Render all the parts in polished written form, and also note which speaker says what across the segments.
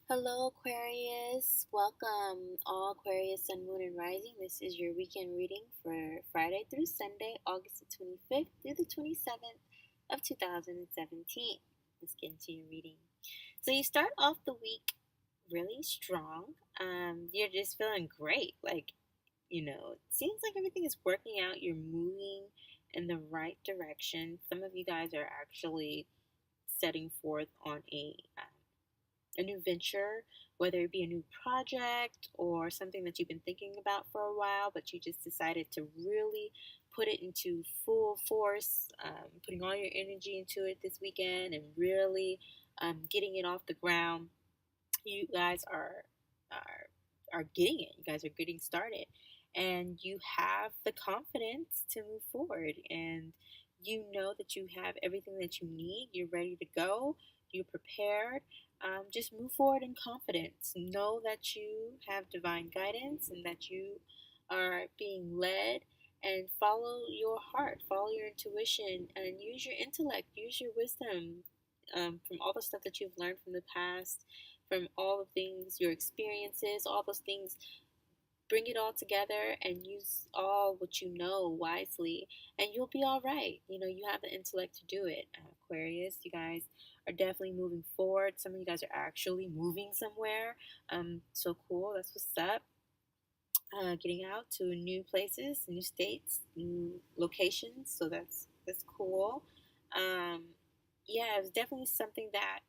Speaker 1: Hello, Aquarius. Welcome, all Aquarius, Sun, Moon, and Rising. This is your weekend reading for Friday through Sunday, August the 25th through the 27th of 2017. Let's get into your reading. So, you start off the week really strong. You're just feeling great. It seems like everything is working out. You're moving in the right direction. Some of you guys are actually setting forth on a new venture, whether it be a new project or something that you've been thinking about for a while, but you just decided to really put it into full force, putting all your energy into it this weekend and really getting it off the ground. You guys are getting it. You guys are getting started, and you have the confidence to move forward. And you know that you have everything that you need. You're ready to go. You're prepared. Just move forward in confidence. Know that you have divine guidance and that you are being led. And follow your heart, follow your intuition, and use your intellect, use your wisdom from all the stuff that you've learned from the past, from all the things, your experiences, all those things. Bring it all together and use all what you know wisely, and you'll be all right. You have the intellect to do it. Aquarius, you guys are definitely moving forward. Some of you guys are actually moving somewhere. So cool. That's what's up. Getting out to new places, new states, new locations. So that's cool. Um, yeah, it was definitely something that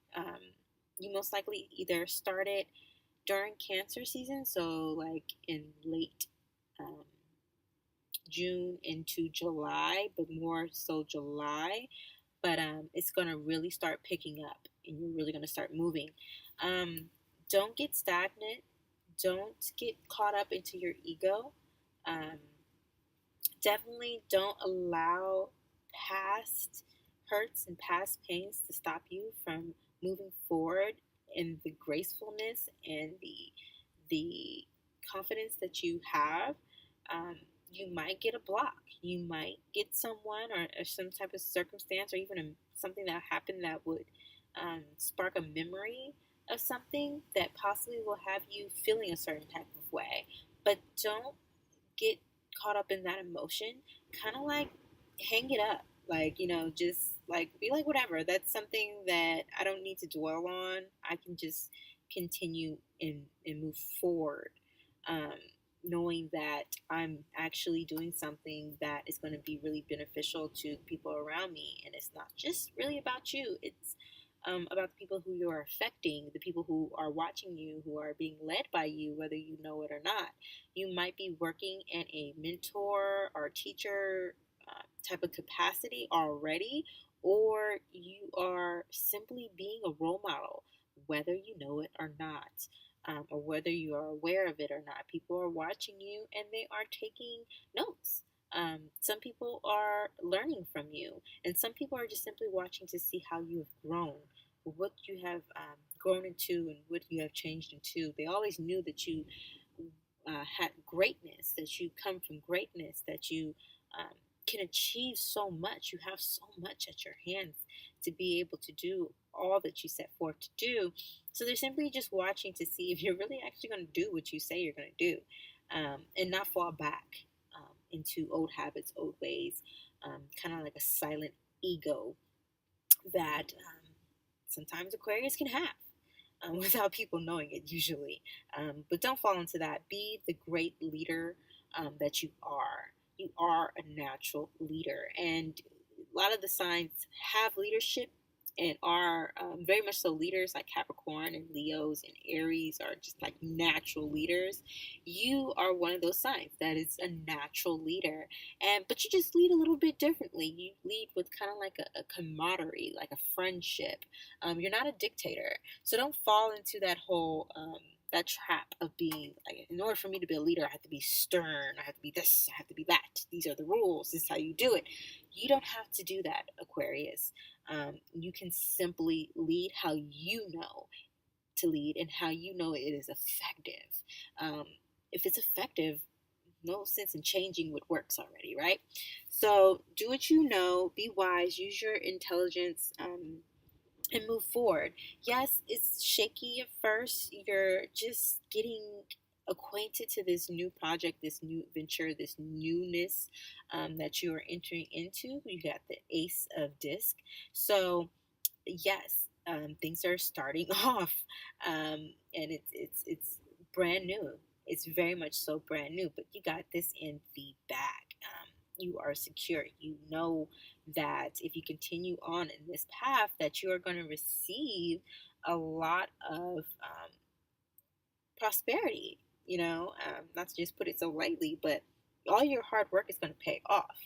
Speaker 1: you most likely either started during Cancer season, so like in late um, June into July, but more so July. But it's gonna really start picking up, and you're really gonna start moving. Don't get stagnant. Don't get caught up into your ego. Um, Definitely don't allow past hurts and past pains to stop you from moving forward in the gracefulness and the confidence that you have. You might get a block. You might get someone or some type of circumstance or even something that happened that would spark a memory of something that possibly will have you feeling a certain type of way. But don't get caught up in that emotion. Kind of like hang it up. Just like be like, whatever. That's something that I don't need to dwell on. I can just continue and move forward. Um, Knowing that I'm actually doing something that is going to be really beneficial to people around me. And it's not just really about you, it's about the people who you are affecting, the people who are watching you, who are being led by you, whether you know it or not. You might be working in a mentor or teacher type of capacity already, or you are simply being a role model, whether you know it or not. Or whether you are aware of it or not. People are watching you and they are taking notes. Some people are learning from you, and some people are just simply watching to see how you have grown, what you have grown into, and what you have changed into. They always knew that you had greatness, that you come from greatness, that you can achieve so much. You have so much at your hands to be able to do all that you set forth to do. So they're simply just watching to see if you're really actually going to do what you say you're going to do, and not fall back into old habits, old ways, kind of like a silent ego that sometimes Aquarius can have. Without people knowing it, usually. But don't fall into that. Be the great leader that you are. You are a natural leader. And a lot of the signs have leadership and are very much so leaders, like Capricorn and Leos and Aries are just like natural leaders. You are one of those signs that is a natural leader, but you just lead a little bit differently. You lead with kind of like a camaraderie, like a friendship. You're not a dictator, so don't fall into that whole that trap of being like, in order for me to be a leader, I have to be stern, I have to be this, I have to be that. These are the rules. This is how you do it. You don't have to do that, Aquarius. You can simply lead how you know to lead and how you know it is effective. Um, if it's effective, no sense in changing what works already, right? So do what you know, be wise, use your intelligence, and move forward. Yes, it's shaky at first. You're just getting acquainted to this new project, this new venture, this newness that you are entering into. You got the Ace of Disc. So, yes, things are starting off, and it's brand new. It's very much so brand new, but you got this in the bag. You are secure. You know that if you continue on in this path, that you are going to receive a lot of prosperity. Not to just put it so lightly, but all your hard work is going to pay off.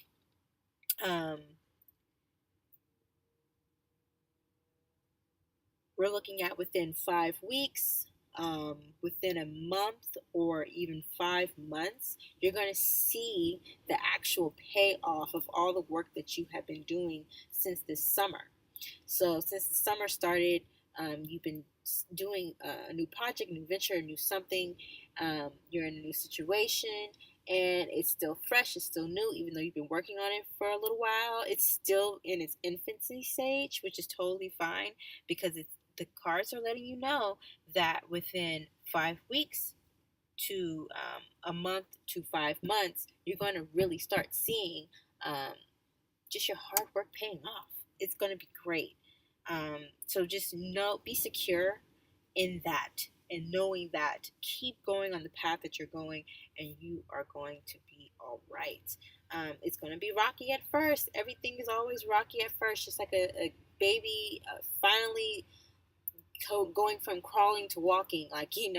Speaker 1: Um, We're looking at within 5 weeks, within a month, or even 5 months, you're going to see the actual payoff of all the work that you have been doing since this summer. So, since the summer started, you've been doing a new project, new venture, a new something. You're in a new situation, and it's still fresh, it's still new, even though you've been working on it for a little while. It's still in its infancy stage, which is totally fine because the cards are letting you know that within 5 weeks to a month to 5 months, you're going to really start seeing um, just your hard work paying off. It's going to be great. So just be secure in that, and knowing that, keep going on the path that you're going, and you are going to be all right. It's going to be rocky at first. Everything is always rocky at first, just like a baby finally going from crawling to walking. Like, you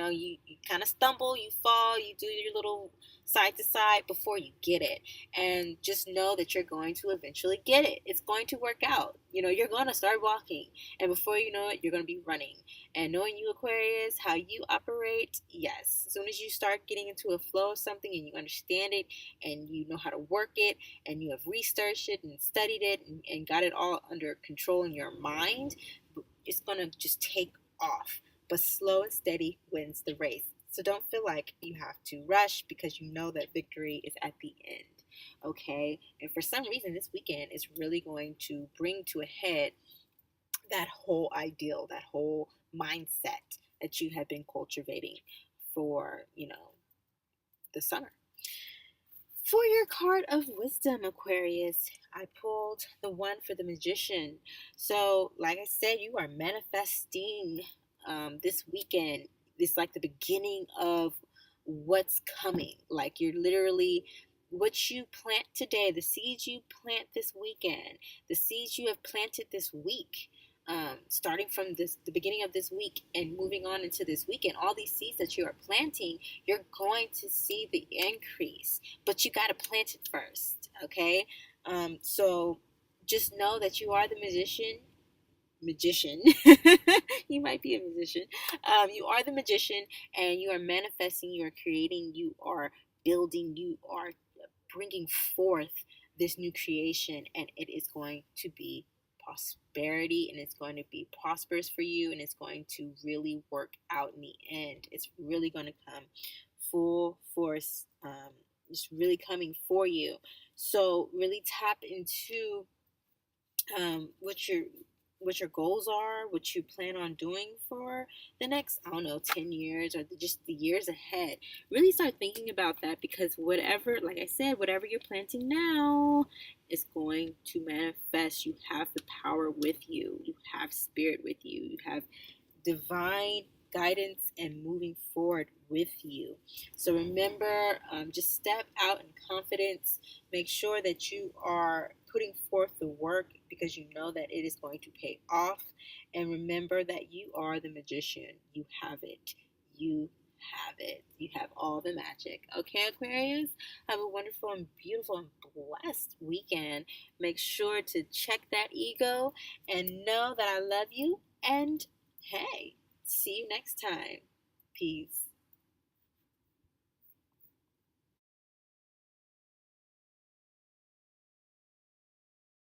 Speaker 1: kind of stumble, you fall, you do your little side to side before you get it. And just know that you're going to eventually get it. It's going to work out. You're going to start walking, and before you know it, you're going to be running. And knowing you, Aquarius, how you operate, yes, as soon as you start getting into a flow of something and you understand it and you know how to work it and you have researched it and studied it and got it all under control in your mind, it's going to just take off. But slow and steady wins the race. So don't feel like you have to rush, because you know that victory is at the end. Okay? And for some reason, this weekend is really going to bring to a head that whole ideal, that whole mindset that you have been cultivating for, the summer. For your card of wisdom, Aquarius, I pulled the one for the magician. So, like I said, you are manifesting this weekend. It's like the beginning of what's coming. Like, you're literally, what you plant today, the seeds you plant this weekend, the seeds you have planted this week, starting from the beginning of this week and moving on into this weekend, all these seeds that you are planting, you're going to see the increase, but you got to plant it first. Okay. So just know that you are the magician. You might be a musician. You are the magician, and you are manifesting, you are creating, you are building, you are bringing forth this new creation, and it is going to be prosperity, and it's going to be prosperous for you, and it's going to really work out in the end. It's really going to come full force. It's really coming for you. So really tap into what your goals are, what you plan on doing for the next, I don't know, 10 years, or just the years ahead. Really start thinking about that, because whatever, like I said, whatever you're planting now is going to manifest. You have the power with you. You have spirit with you. You have divine guidance and moving forward with you. So remember, just step out in confidence. Make sure that you are putting forth the work, because you know that it is going to pay off. And remember that you are the magician. You have it. You have it. You have all the magic. Okay, Aquarius? Have a wonderful and beautiful and blessed weekend. Make sure to check that ego and know that I love you. And hey, see you next time. Peace.